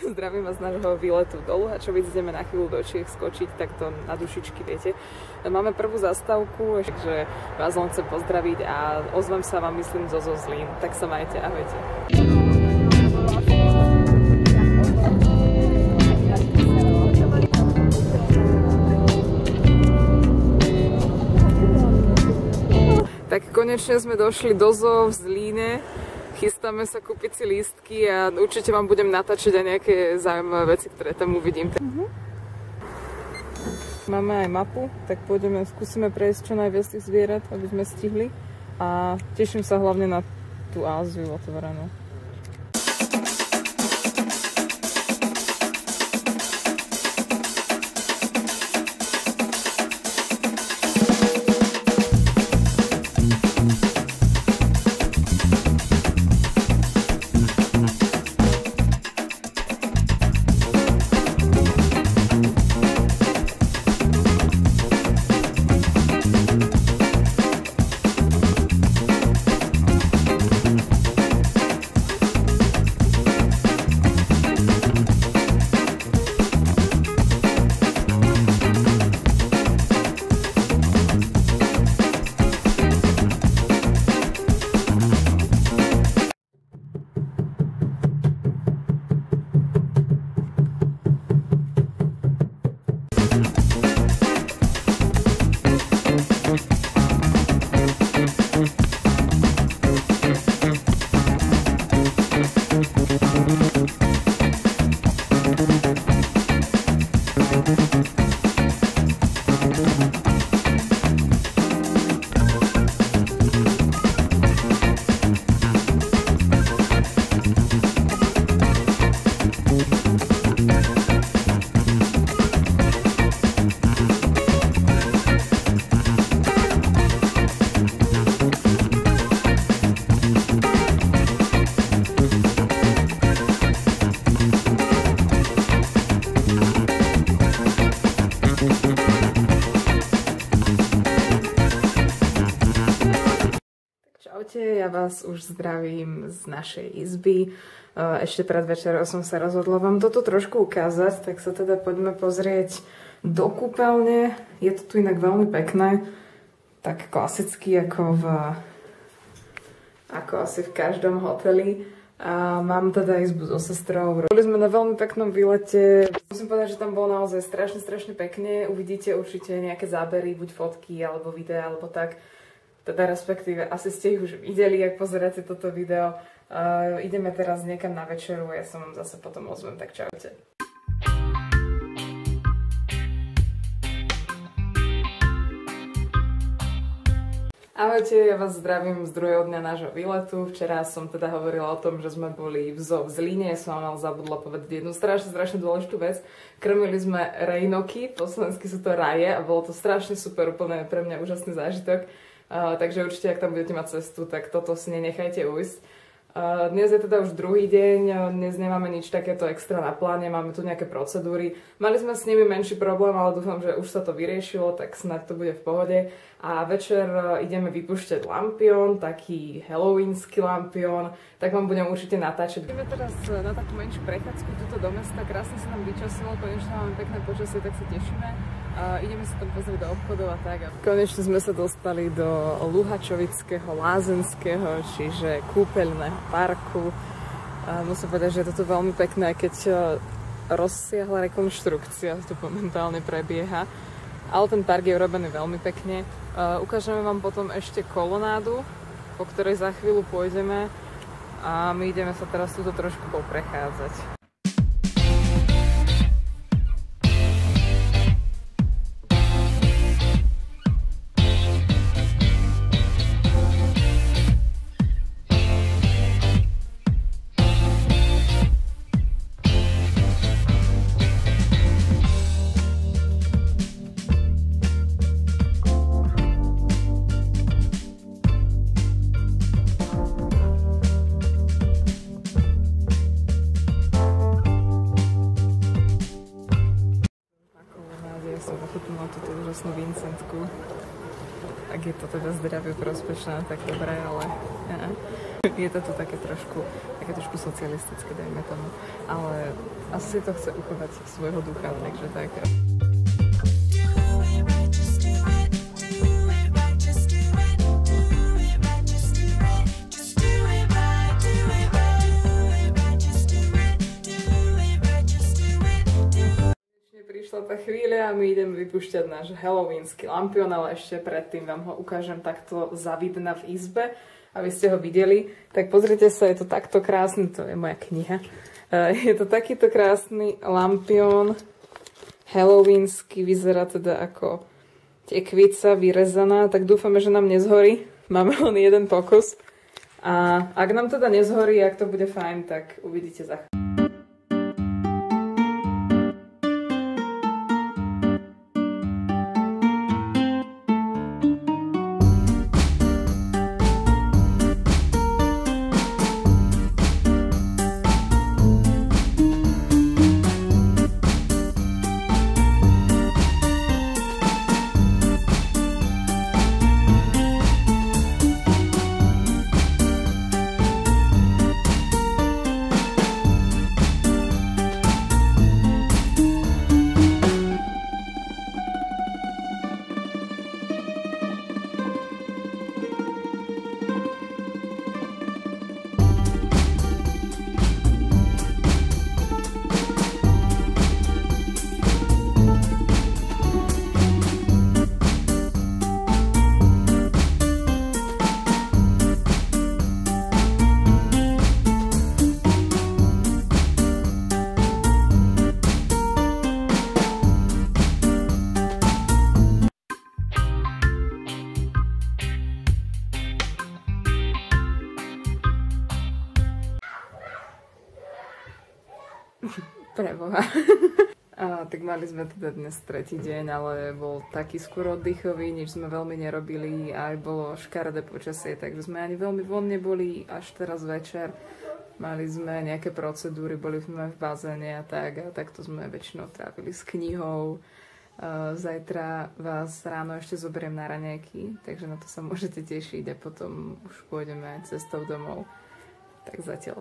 Zdravím vás z nášho výletu do Luhačovic. Ideme na chvíľu do Čiech skočiť takto na dušičky, viete. Máme prvú zastávku, takže vás len chcem pozdraviť a ozvem sa vám, myslím, zo Zlín. Tak sa majte, ahojte. Tak konečne sme došli do zoo v Zlíne. Chystáme sa kúpiť si lístky a určite vám budem natáčať aj nejaké zaujímavé veci, ktoré tam uvidím. Máme aj mapu, tak skúsime prejsť čo najviac tých zvierat, aby sme stihli. A teším sa hlavne na tú Áziu otvorenú. Ja vás už zdravím z našej izby. Ešte pred večerou som sa rozhodla vám toto trošku ukázať, tak sa teda poďme pozrieť do kúpeľne. Je to tu inak veľmi pekné, tak klasicky ako asi v každom hoteli. A mám teda izbu so sestrou. Boli sme na veľmi peknom výlete. Musím povedať, že tam bolo naozaj strašne pekne. Uvidíte určite nejaké zábery, buď fotky, alebo videá, alebo tak. Teda respektíve, asi ste ich už videli, ak pozeráte toto video. Ideme teraz niekam na večeru a ja sa vám zase potom ozvem, tak čaute. Ahojte, ja vás zdravím z druhého dňa nášho výletu. Včera som teda hovorila o tom, že sme boli v zoo v Zlíne. Som vám zabudla povedať jednu strašne dôležitú vec. Krmili sme rejnoky, po slovensky sú to raje a bolo to strašne super, úplne pre mňa úžasný zážitok. Takže určite, ak tam budete mať cestu, tak toto si nenechajte ujsť. Dnes je teda už druhý deň, dnes nemáme nič takéto extra na pláne, máme tu nejaké procedúry. Mali sme s nimi menší problém, ale dúfam, že už sa to vyriešilo, tak snáď to bude v pohode. A večer ideme vypúšťať lampión, taký halloweensky lampión, tak vám budem určite natáčať. Ideme teraz na takú menšiu prechádzku tuto do mesta, krásne sa nám vyčasilo, konečne máme pekné počasie, tak sa tešíme. Ideme sa tam pozrieť do obchodov a tak. Konečne sme sa dostali do Luhačovického lázenského, čiže kúpeľného parku. Musím povedať, že je toto veľmi pekné, keď rozsiahla rekonštrukcia tu momentálne prebieha. Ale ten park je urobený veľmi pekne. Ukážeme vám potom ešte kolonádu, po ktorej za chvíľu pôjdeme. A my ideme sa teraz tuto trošku poprechádzať. Úžasnú Vincentku. Ak je to teda zdraviu prospešné, tak dobré, ale je to tu také trošku socialistické, dajme tomu. Ale asi to chce uchovať svojho ducha, takže tak. Prišla tá chvíľa a my ideme vypúšťať náš halloweensky lampión, ale ešte predtým vám ho ukážem takto zavidna v izbe, aby ste ho videli. Tak pozrite sa, je to takto krásny, to je moja kniha. Je to takýto krásny lampión halloweensky, vyzerá teda ako tekvica vyrezaná, tak dúfame, že nám nezhorí. Máme len jeden pokus. A ak nám teda nezhorí, ak to bude fajn, tak uvidíte za chvíľu. Preboha. Tak mali sme teda dnes tretí deň, ale bol taký skôr oddychový, nič sme veľmi nerobili, aj bolo škaredé počasie, takže sme ani veľmi von neboli až teraz večer. Mali sme nejaké procedúry, boli sme v bazéne a takto sme väčšinou trávili s knihou. Zajtra vás ráno ešte zoberiem na raňajky, takže na to sa môžete tešiť a potom už pôjdeme cestou domov. Tak zatiaľ.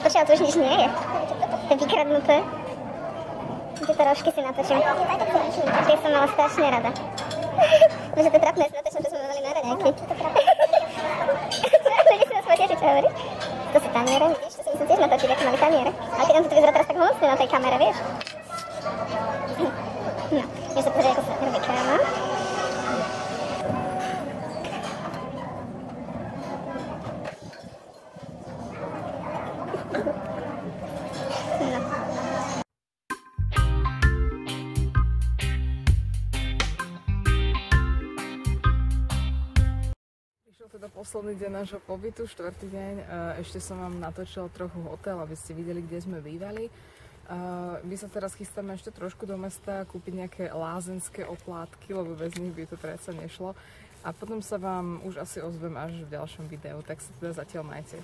Počkej, to už nič nie je. To je vykradnuté. Tieto rožky si natočím. Tie som mala strašne rada. Bože, to je trapné, si natočím, čo sme mali na raňajky. Ľudia si nás potieši, čo hovoríš? To sú taniere, vidíš? To si myslím tiež natočiť, ako mali taniere. Ale keď nám to vyzerá teraz tak mocne na tej kamere, vieš? No, vieš sa pozrieť, ako sa robí káma. Teda posledný deň nášho pobytu, štvrtý deň. Ešte som vám natočila trochu hotel, aby ste videli, kde sme bývali. My sa teraz chystáme ešte trošku do mesta kúpiť nejaké lázenské oplátky, lebo bez nich by to predsa nešlo. A potom sa vám už asi ozvem až v ďalšom videu, tak sa teda zatiaľ majte.